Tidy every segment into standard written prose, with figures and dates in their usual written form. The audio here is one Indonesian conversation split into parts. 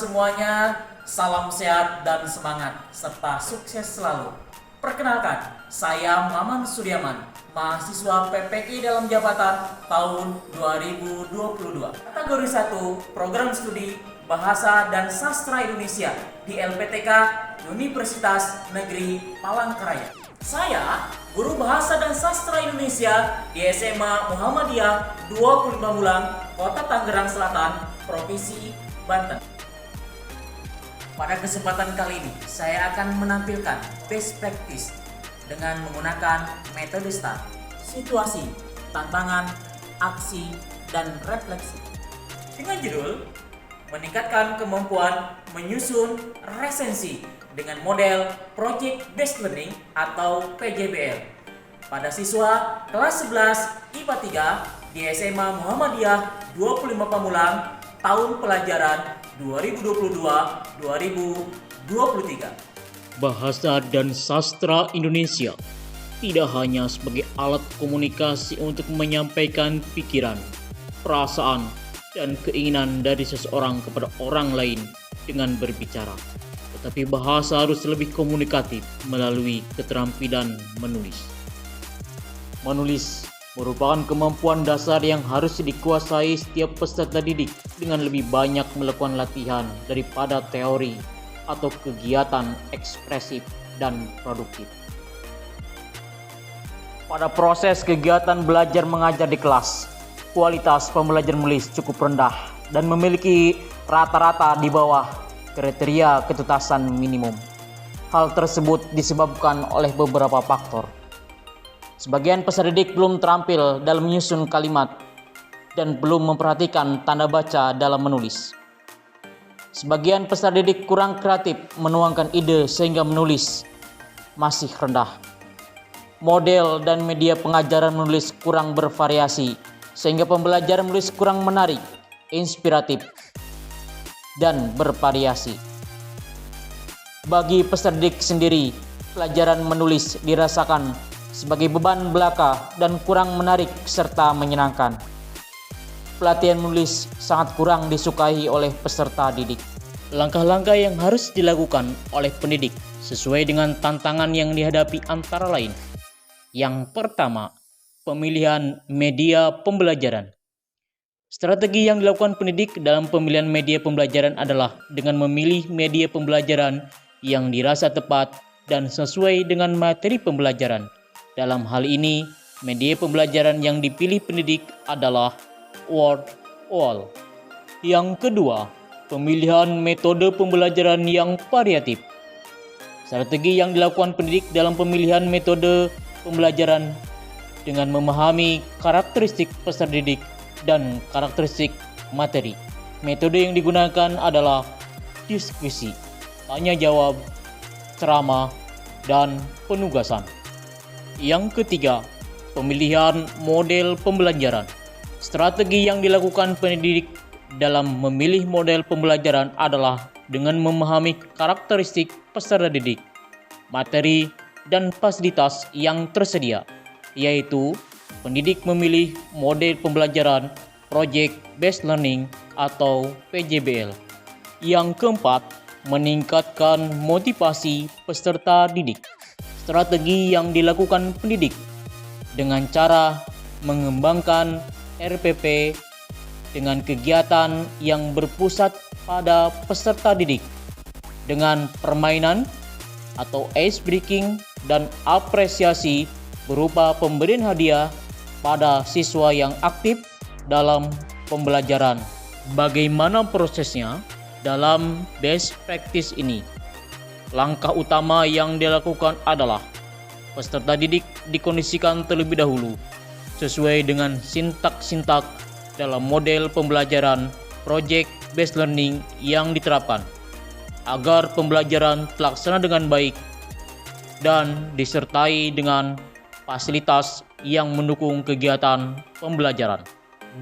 semuanya, salam sehat dan semangat serta sukses selalu. Perkenalkan, saya Maman Sudiaman, mahasiswa PPK dalam jabatan tahun 2022. Kategori 1, Program Studi Bahasa dan Sastra Indonesia di LPTK Universitas Negeri Palangkaraya. Saya, guru Bahasa dan Sastra Indonesia di SMA Muhammadiyah 25 Bulan, Kota Tangerang Selatan, Provinsi Banten. Pada kesempatan kali ini, saya akan menampilkan best practice dengan menggunakan metode STAR, situasi, tantangan, aksi, dan refleksi. Dengan judul, meningkatkan kemampuan menyusun resensi dengan model Project Based Learning atau PJBL pada siswa kelas 11 IPA 3 di SMA Muhammadiyah 25 Pamulang tahun pelajaran 2022-2023. Bahasa dan sastra Indonesia tidak hanya sebagai alat komunikasi untuk menyampaikan pikiran, perasaan, dan keinginan dari seseorang kepada orang lain dengan berbicara, tetapi bahasa harus lebih komunikatif melalui keterampilan menulis. Menulis merupakan kemampuan dasar yang harus dikuasai setiap peserta didik dengan lebih banyak melakukan latihan daripada teori atau kegiatan ekspresif dan produktif. Pada proses kegiatan belajar mengajar di kelas, kualitas pembelajaran menulis cukup rendah dan memiliki rata-rata di bawah kriteria ketuntasan minimum. Hal tersebut disebabkan oleh beberapa faktor. Sebagian peserta didik belum terampil dalam menyusun kalimat dan belum memperhatikan tanda baca dalam menulis. Sebagian peserta didik kurang kreatif menuangkan ide sehingga menulis masih rendah. Model dan media pengajaran menulis kurang bervariasi sehingga pembelajaran menulis kurang menarik, inspiratif, dan bervariasi. Bagi peserta didik sendiri, pelajaran menulis dirasakan sebagai beban belaka dan kurang menarik serta menyenangkan. Pelatihan menulis sangat kurang disukai oleh peserta didik. Langkah-langkah yang harus dilakukan oleh pendidik sesuai dengan tantangan yang dihadapi antara lain. Yang pertama, pemilihan media pembelajaran. Strategi yang dilakukan pendidik dalam pemilihan media pembelajaran adalah dengan memilih media pembelajaran yang dirasa tepat dan sesuai dengan materi pembelajaran. Dalam hal ini, media pembelajaran yang dipilih pendidik adalah Word Wall. Yang kedua, pemilihan metode pembelajaran yang variatif. Strategi yang dilakukan pendidik dalam pemilihan metode pembelajaran dengan memahami karakteristik peserta didik dan karakteristik materi. Metode yang digunakan adalah diskusi, tanya jawab, ceramah, dan penugasan. Yang ketiga, pemilihan model pembelajaran. Strategi yang dilakukan pendidik dalam memilih model pembelajaran adalah dengan memahami karakteristik peserta didik, materi, dan fasilitas yang tersedia, yaitu pendidik memilih model pembelajaran Project Based Learning atau PJBL. Yang keempat, meningkatkan motivasi peserta didik. Strategi yang dilakukan pendidik dengan cara mengembangkan RPP dengan kegiatan yang berpusat pada peserta didik dengan permainan atau ice breaking dan apresiasi berupa pemberian hadiah pada siswa yang aktif dalam pembelajaran. Bagaimana prosesnya dalam best practice ini? Langkah utama yang dilakukan adalah peserta didik dikondisikan terlebih dahulu sesuai dengan sintak-sintak dalam model pembelajaran Project Based Learning yang diterapkan agar pembelajaran terlaksana dengan baik dan disertai dengan fasilitas yang mendukung kegiatan pembelajaran.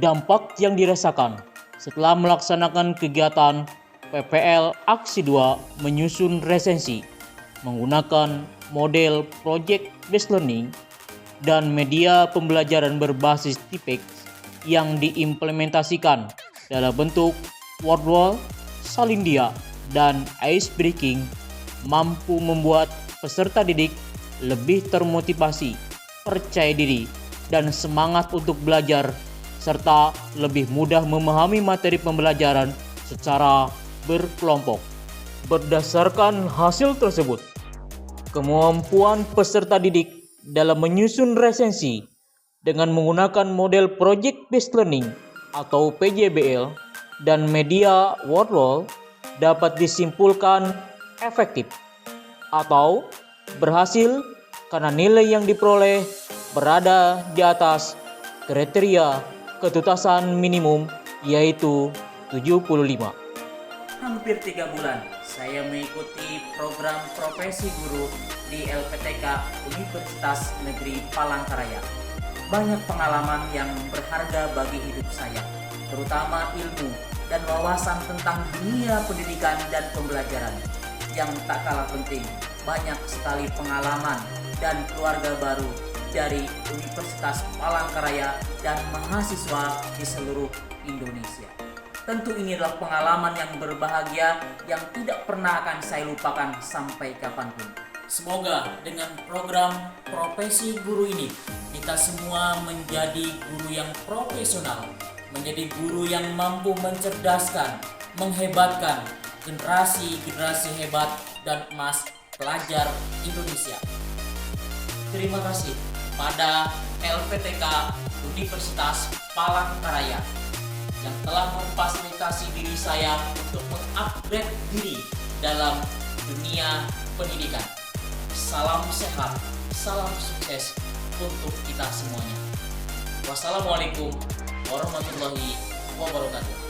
Dampak yang dirasakan setelah melaksanakan kegiatan PPL Aksi 2 menyusun resensi menggunakan model Project Based Learning dan media pembelajaran berbasis TPEX yang diimplementasikan dalam bentuk Word Wall, Salindia, dan ice breaking mampu membuat peserta didik lebih termotivasi, percaya diri, dan semangat untuk belajar, serta lebih mudah memahami materi pembelajaran secara berkelompok. Berdasarkan hasil tersebut, kemampuan peserta didik dalam menyusun resensi dengan menggunakan model Project Based Learning atau PJBL dan media word wall dapat disimpulkan efektif atau berhasil karena nilai yang diperoleh berada di atas kriteria ketuntasan minimum, yaitu 75. Hampir 3 bulan saya mengikuti program profesi guru di LPTK Universitas Negeri Palangkaraya. Banyak pengalaman yang berharga bagi hidup saya, terutama ilmu dan wawasan tentang dunia pendidikan dan pembelajaran. Yang tak kalah penting, banyak sekali pengalaman dan keluarga baru dari Universitas Palangkaraya dan mahasiswa di seluruh Indonesia. Tentu ini adalah pengalaman yang berbahagia yang tidak pernah akan saya lupakan sampai kapanpun. Semoga dengan program profesi guru ini kita semua menjadi guru yang profesional, menjadi guru yang mampu mencerdaskan, menghebatkan generasi-generasi hebat dan emas pelajar Indonesia. Terima kasih pada LPTK Universitas Palangkaraya yang telah memfasilitasi diri saya untuk mengupgrade diri dalam dunia pendidikan. Salam sehat, salam sukses untuk kita semuanya. Wassalamualaikum warahmatullahi wabarakatuh.